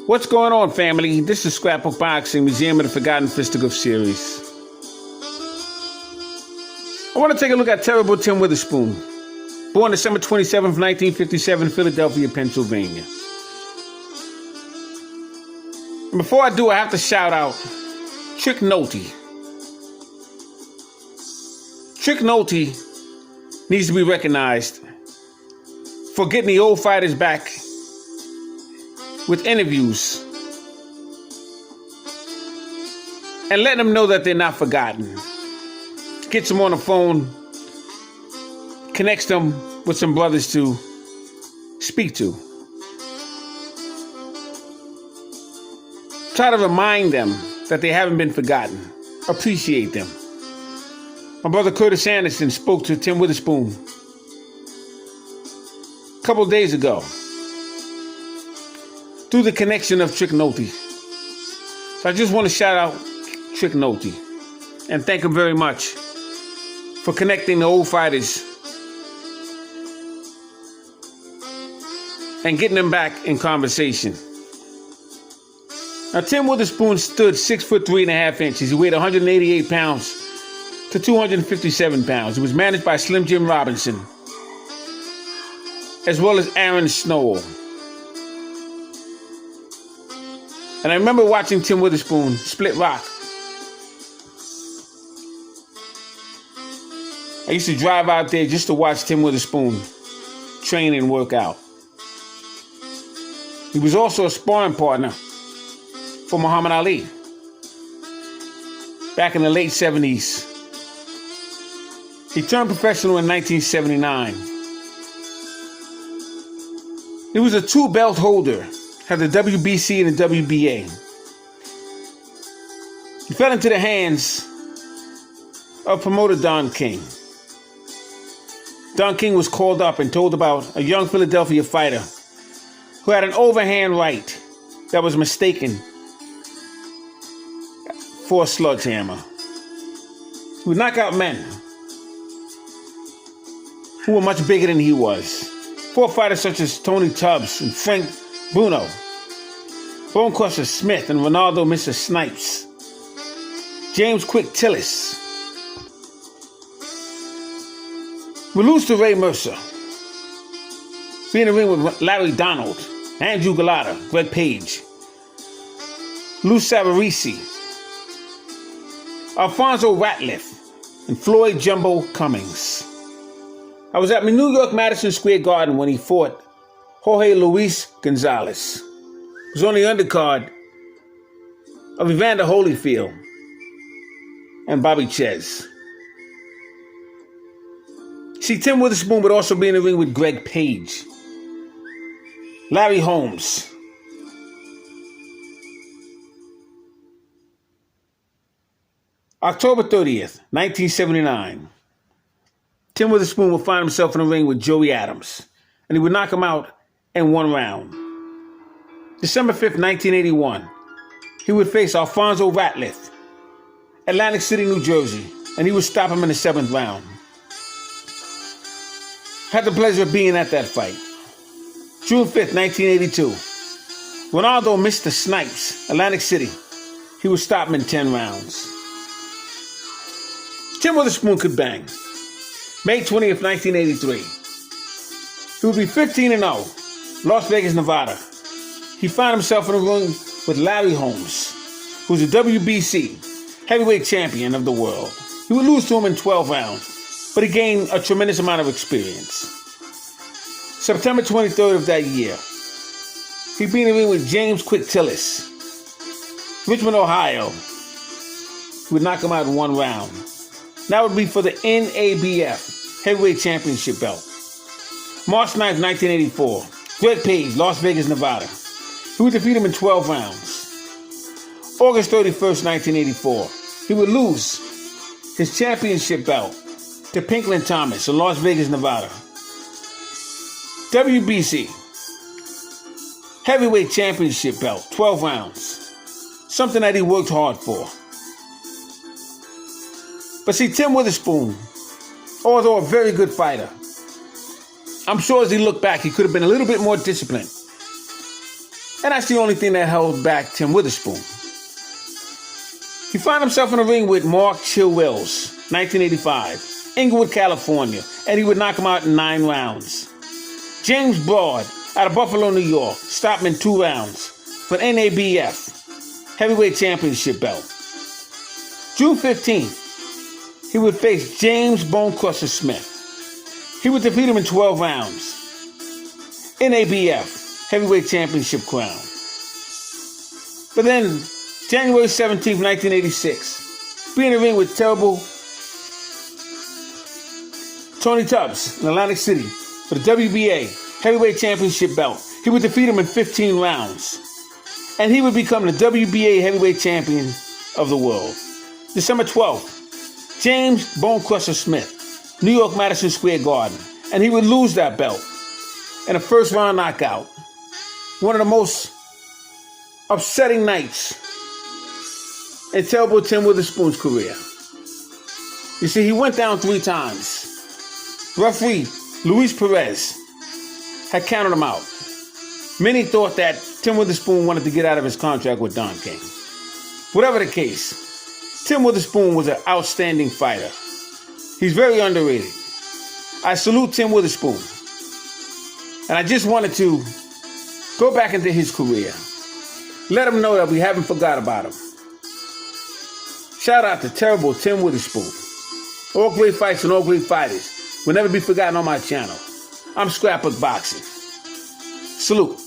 What's going on, family? This is Scrapbook Boxing, Museum of the Forgotten Fisticuffs series. I want to take a look at terrible Tim Witherspoon, born December 27th, 1957, Philadelphia, Pennsylvania. And before I do, I have to shout out Trick Nolte. Trick Nolte needs to be recognized for getting the old fighters back with interviews and letting them know that they're not forgotten. Gets them on the phone, connects them with some brothers to speak to. Try to remind them that they haven't been forgotten. Appreciate them. My brother Curtis Anderson spoke to Tim Witherspoon a couple of days ago through the connection of Trick Nolte. So I just want to shout out Trick Nolte and thank him very much for connecting the old fighters and getting them back in conversation. Now, Tim Witherspoon stood 6'3.5" He weighed 188 pounds to 257 pounds. He was managed by Slim Jim Robinson, as well as Aaron Snowell. And I remember watching Tim Witherspoon split rock. I used to drive out there just to watch Tim Witherspoon train and work out. He was also a sparring partner for Muhammad Ali back in the late 70s. He turned professional in 1979. He was a two-belt holder, had the WBC and the WBA. He fell into the hands of promoter Don King. Don King was called up and told about a young Philadelphia fighter who had an overhand right that was mistaken for a sledgehammer. He would knock out men who were much bigger than he was. Fought fighters such as Tony Tubbs and Frank Bruno, Bone Crusher Smith and Ronaldo Mr. Snipes, James Quick Tillis. We lose to Ray Mercer. Be in the ring with Larry Donald, Andrew Galata, Greg Page, Lou Savarese, Alfonso Ratliff, and Floyd Jumbo Cummings. I was at New York Madison Square Garden when he fought Jorge Luis Gonzalez. He was on the undercard of Evander Holyfield and Bobby Ches. See, Tim Witherspoon would also be in the ring with Greg Page, Larry Holmes, October 30th, 1979. Tim Witherspoon would find himself in the ring with Joey Adams, and he would knock him out in one round. December 5th, 1981, he would face Alfonso Ratliff, Atlantic City, New Jersey, and he would stop him in the 7th round. Had the pleasure of being at that fight. June 5th, 1982, Ronaldo Mr. Snipes, Atlantic City, he would stop him in 10 rounds. Tim Witherspoon could bang. May 20th, 1983. He would be 15-0, Las Vegas, Nevada. He found himself in a ring with Larry Holmes, who's a WBC heavyweight champion of the world. He would lose to him in 12 rounds, but he gained a tremendous amount of experience. September 23rd of that year, he'd be in the ring with James Quick Tillis, Richmond, Ohio. He would knock him out in one round. That would be for the NABF Heavyweight Championship belt. March 9th, 1984. Greg Page, Las Vegas, Nevada. He would defeat him in 12 rounds. August 31st, 1984. He would lose his championship belt to Pinklin Thomas in Las Vegas, Nevada. WBC Heavyweight Championship belt, 12 rounds. Something that he worked hard for. But see, Tim Witherspoon, although a very good fighter, I'm sure as he looked back, he could have been a little bit more disciplined. And that's the only thing that held back Tim Witherspoon. He found himself in the ring with Mark Chill Wells, 1985, Inglewood, California, and he would knock him out in 9 rounds. James Broad, out of Buffalo, New York, stopped him in 2 rounds for the NABF Heavyweight Championship belt. June 15th, he would face James Bonecrusher Smith. He would defeat him in 12 rounds. NABF Heavyweight Championship crown. But then, January 17th, 1986, be in the ring with terrible Tony Tubbs in Atlantic City for the WBA Heavyweight Championship belt. He would defeat him in 15 rounds. And he would become the WBA Heavyweight Champion of the world. December 12th, James Bonecrusher Smith, New York, Madison Square Garden. And he would lose that belt in a first round knockout. One of the most upsetting nights in terrible Tim Witherspoon's career. You see, he went down 3 times. Referee Luis Perez had counted him out. Many thought that Tim Witherspoon wanted to get out of his contract with Don King. Whatever the case, Tim Witherspoon was an outstanding fighter. He's very underrated. I salute Tim Witherspoon. And I just wanted to go back into his career. Let him know that we haven't forgot about him. Shout out to terrible Tim Witherspoon. All great fights and all great fighters will never be forgotten on my channel. I'm Scrapbook Boxing. Salute.